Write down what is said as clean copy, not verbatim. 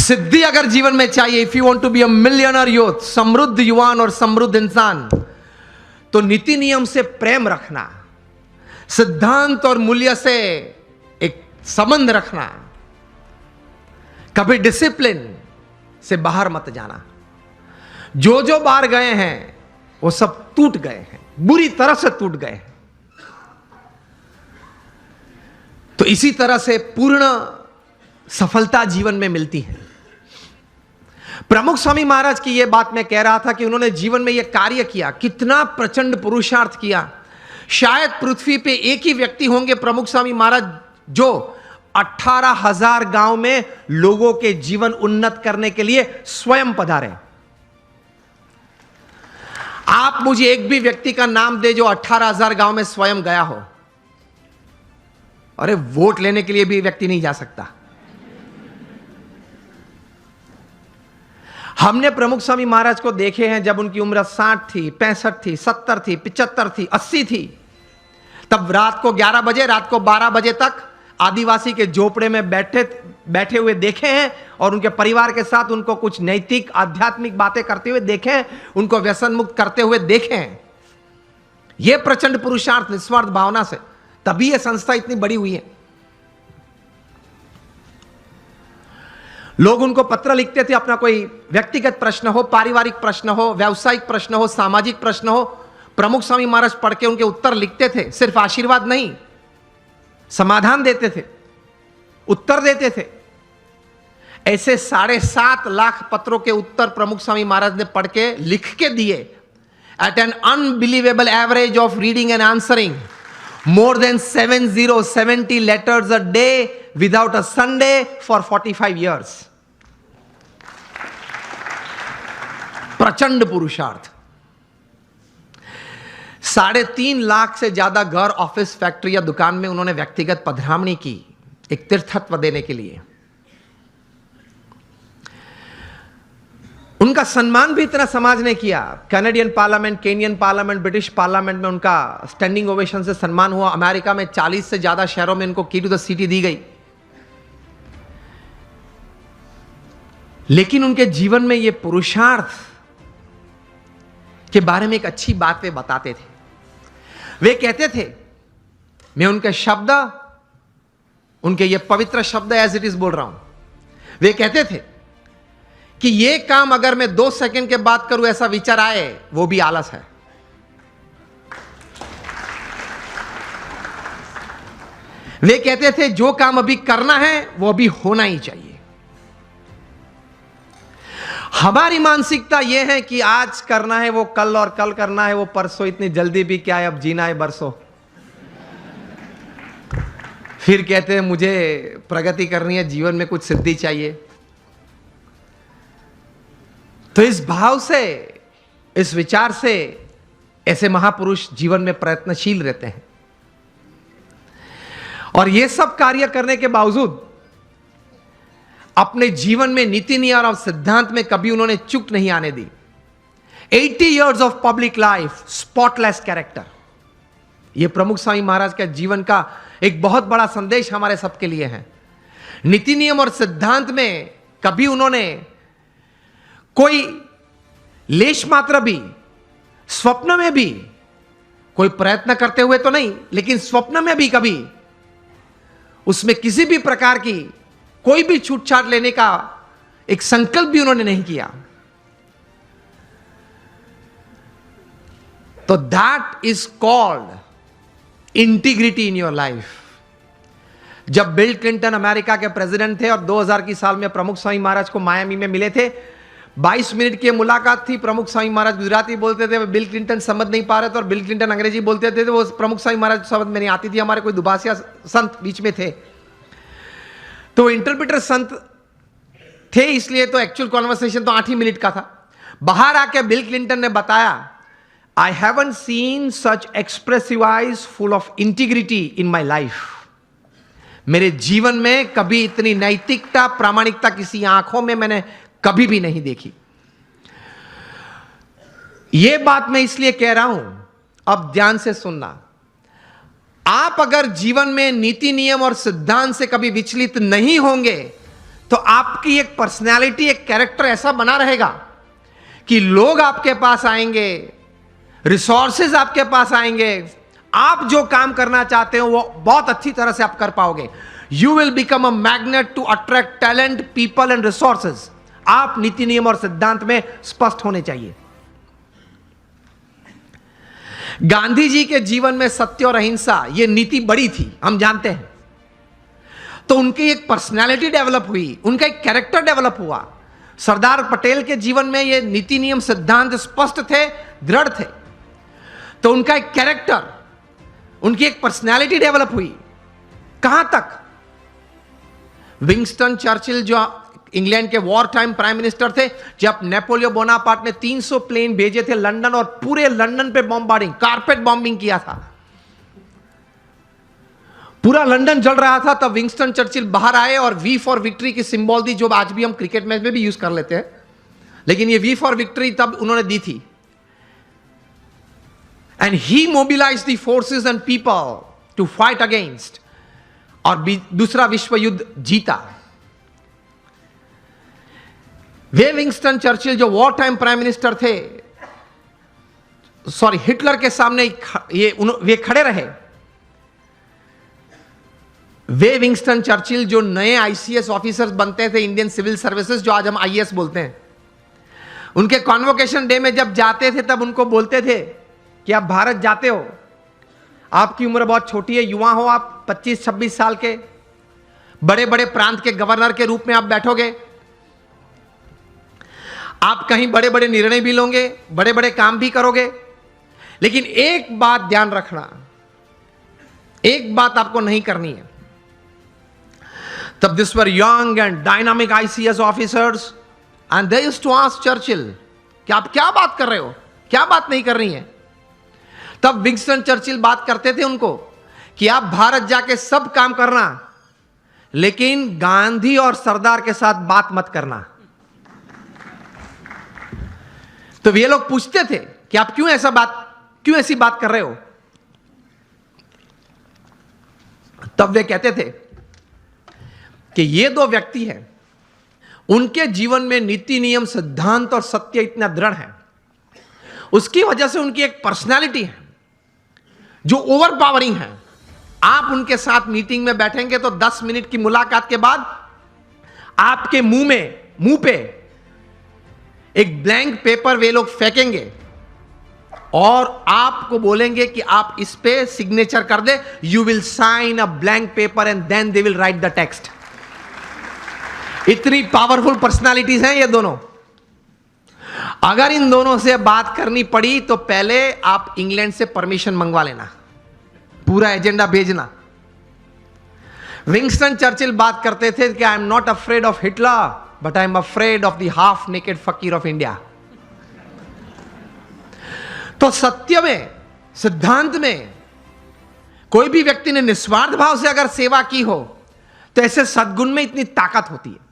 सिद्धि अगर जीवन में चाहिए, if you want to be a millionaire youth, समृद्ध युवान और समृद्ध इंसान, तो नीति नियम से प्रेम रखना, सिद्धांत और मूल्य से एक संबंध रखना, कभी डिसिप्लिन से बाहर मत जाना। जो जो बाहर गए हैं वो सब टूट गए हैं, बुरी तरह से टूट गए हैं। तो इसी तरह से पूर्ण सफलता जीवन में मिलती है। प्रमुख स्वामी महाराज की यह बात मैं कह रहा था कि उन्होंने जीवन में यह कार्य किया, कितना प्रचंड पुरुषार्थ किया। शायद पृथ्वी पे एक ही व्यक्ति होंगे प्रमुख स्वामी महाराज जो 18,000 गांव में लोगों के जीवन उन्नत करने के लिए स्वयं पधारे। आप मुझे एक भी व्यक्ति का नाम दे जो 18,000 गांव में स्वयं गया हो। अरे वोट लेने के लिए भी व्यक्ति नहीं जा सकता। हमने प्रमुख स्वामी महाराज को देखे हैं जब उनकी उम्र 60 थी, 65 थी, 70 थी, 75 थी, 80 थी। तब रात को 11 बजे, रात को 12 बजे तक आदिवासी के झोपड़े में बैठे हुए देखे हैं और उनके परिवार के साथ उनको कुछ नैतिक आध्यात्मिक बातें करते हुए देखे हैं, उनको व्यसन मुक्त करते हुए देखे हैं। यह प्रचंड पुरुषार्थ निस्वार्थ भावना से, तभी यह संस्था इतनी बड़ी हुई है। लोग उनको पत्र लिखते थे, अपना कोई व्यक्तिगत प्रश्न हो, पारिवारिक प्रश्न हो, व्यावसायिक प्रश्न हो, सामाजिक प्रश्न हो, प्रमुख स्वामी महाराज पढ़ के उनके उत्तर लिखते थे। सिर्फ आशीर्वाद नहीं, समाधान देते थे, उत्तर देते थे। ऐसे 7.5 लाख पत्रों के उत्तर प्रमुख स्वामी महाराज ने पढ़ के लिख के दिए। At an unbelievable average of reading and answering more than 70 letters a day without a Sunday for 45 years. प्रचंड पुरुषार्थ। 3.5 लाख से ज्यादा घर, ऑफिस, फैक्ट्री या दुकान में उन्होंने व्यक्तिगत पधरामणी की, एक तीर्थत्व देने के लिए। उनका सम्मान भी इतना समाज ने किया। Canadian parliament, Kenyon parliament, British parliament में उनका स्टैंडिंग ओवेशन से सम्मान हुआ। अमेरिका में 40 से ज्यादा शहरों में उनको की टू द सिटी दी गई। लेकिन उनके जीवन में यह पुरुषार्थ के बारे में एक अच्छी बात वे बताते थे। वे कहते थे, मैं उनके शब्द, उनके ये पवित्र शब्द एज इट इज बोल रहा हूं। वे कहते थे कि ये काम अगर मैं 2 सेकंड के बाद करूं ऐसा विचार आए, वो भी आलस है। वे कहते थे जो काम अभी करना है वो अभी होना ही चाहिए। हमारी मानसिकता यह है कि आज करना है वो कल, और कल करना है वो परसों। इतनी जल्दी भी क्या है, अब जीना है बरसों। फिर कहते हैं मुझे प्रगति करनी है, जीवन में कुछ सिद्धि चाहिए। तो इस भाव से, इस विचार से ऐसे महापुरुष जीवन में प्रयत्नशील रहते हैं। और ये सब कार्य करने के बावजूद अपने जीवन में नीति नियम और सिद्धांत में कभी उन्होंने चूक नहीं आने दी। 80 years of public life, spotless character. यह प्रमुख स्वामी महाराज के जीवन का एक बहुत बड़ा संदेश हमारे सबके लिए है। नीति नियम और सिद्धांत में कभी उन्होंने कोई लेश मात्र भी, स्वप्न में भी कोई प्रयत्न करते हुए तो नहीं, लेकिन स्वप्न में भी कभी उसमें किसी भी प्रकार की कोई भी छूटछाट लेने का एक संकल्प भी उन्होंने नहीं किया। तो that is called integrity in your life. जब बिल क्लिंटन अमेरिका के प्रेसिडेंट थे और 2000 की साल में प्रमुख स्वामी महाराज को मायामी में मिले थे, 22 मिनट की मुलाकात थी। प्रमुख स्वामी महाराज गुजराती बोलते थे, बिल क्लिंटन समझ नहीं पा रहे थे, और बिल क्लिंटन अंग्रेजी बोलते थे, वो प्रमुख स्वामी महाराज समझ में नहीं आती थी। हमारे कोई दुभाषिया संत बीच में थे, तो इंटरप्रेटर संत थे, इसलिए तो एक्चुअल कॉन्वर्सेशन तो 8 ही मिनट का था। बाहर आके बिल क्लिंटन ने बताया, I haven't seen such expressive eyes full of integrity in my life. मेरे जीवन में कभी इतनी नैतिकता, प्रामाणिकता किसी आंखों में मैंने कभी भी नहीं देखी। यह बात मैं इसलिए कह रहा हूं, अब ध्यान से सुनना। आप अगर जीवन में नीति नियम और सिद्धांत से कभी विचलित नहीं होंगे, तो आपकी एक पर्सनैलिटी, एक कैरेक्टर ऐसा बना रहेगा कि लोग आपके पास आएंगे, रिसोर्सेज आपके पास आएंगे, आप जो काम करना चाहते हो वो बहुत अच्छी तरह से आप कर पाओगे। You will become a magnet to attract talent, people and resources. आप नीति नियम और सिद्धांत में स्पष्ट होने चाहिए। गांधी जी के जीवन में सत्य और अहिंसा ये नीति बड़ी थी, हम जानते हैं। तो उनकी एक पर्सनालिटी डेवलप हुई, उनका एक कैरेक्टर डेवलप हुआ। सरदार पटेल के जीवन में ये नीति नियम सिद्धांत स्पष्ट थे, दृढ़ थे। तो उनका एक कैरेक्टर, उनकी एक पर्सनालिटी डेवलप हुई। कहां तक? विंस्टन चर्चिल जो इंग्लैंड के वॉर टाइम प्राइम मिनिस्टर थे, जब नेपोलियन बोनापार्ट ने 300 प्लेन भेजे थे लंदन और पूरे लंदन पे बॉम्बार्डिंग, कारपेट बॉम्बिंग किया था, पूरा लंदन जल रहा था, तब विंस्टन चर्चिल बाहर आए और वी फॉर विक्ट्री की सिंबल दी, जो आज भी हम क्रिकेट मैच में भी यूज कर लेते हैं, लेकिन ये वी फॉर विक्ट्री तब उन्होंने दी थी। And he mobilised the forces and people to fight against, और दूसरा विश्व युद्ध जीता। वे विंस्टन चर्चिल जो वॉर टाइम प्राइम मिनिस्टर थे, सॉरी, हिटलर के सामने वे खड़े रहे। वे विंस्टन चर्चिल जो नए आईसीएस ऑफिसर्स बनते थे, इंडियन सिविल सर्विसेज, जो आज हम आईएएस बोलते हैं, उनके कॉन्वोकेशन डे में जब जाते थे तब उनको बोलते थे कि आप भारत जाते हो, आपकी उम्र बहुत छोटी है, युवा हो आप, 25-26 साल के, बड़े बड़े प्रांत के गवर्नर के रूप में आप बैठोगे, आप कहीं बड़े बड़े निर्णय भी लोगे, बड़े बड़े काम भी करोगे, लेकिन एक बात ध्यान रखना, एक बात आपको नहीं करनी है। तब this were young and dynamic ICS officers and they used to ask Churchill कि आप क्या बात कर रहे हो, क्या बात नहीं कर रही हैं। तब विंस्टन चर्चिल बात करते थे उनको कि आप भारत जाके सब काम करना, लेकिन गांधी और सरदार के साथ बात मत करना। तो वे लोग पूछते थे कि आप क्यों ऐसी बात कर रहे हो। तब वे कहते थे कि ये दो व्यक्ति हैं, उनके जीवन में नीति नियम सिद्धांत और सत्य इतना दृढ़ है, उसकी वजह से उनकी एक पर्सनालिटी है जो ओवर पावरिंग है। आप उनके साथ मीटिंग में बैठेंगे तो 10 मिनट की मुलाकात के बाद आपके मुंह पे एक ब्लैंक पेपर वे लोग फेंकेंगे और आपको बोलेंगे कि आप इस पे सिग्नेचर कर दे। You will sign a blank paper and then they will write the text. इतनी पावरफुल पर्सनालिटीज हैं ये दोनों। अगर इन दोनों से बात करनी पड़ी तो पहले आप इंग्लैंड से परमिशन मंगवा लेना, पूरा एजेंडा भेजना। विंस्टन चर्चिल बात करते थे कि I am not afraid of Hitler but I am afraid of the half naked फकीर ऑफ इंडिया। तो सत्य में, सिद्धांत में कोई भी व्यक्ति ने निस्वार्थ भाव से अगर सेवा की हो तो ऐसे सद्गुण में इतनी ताकत होती है।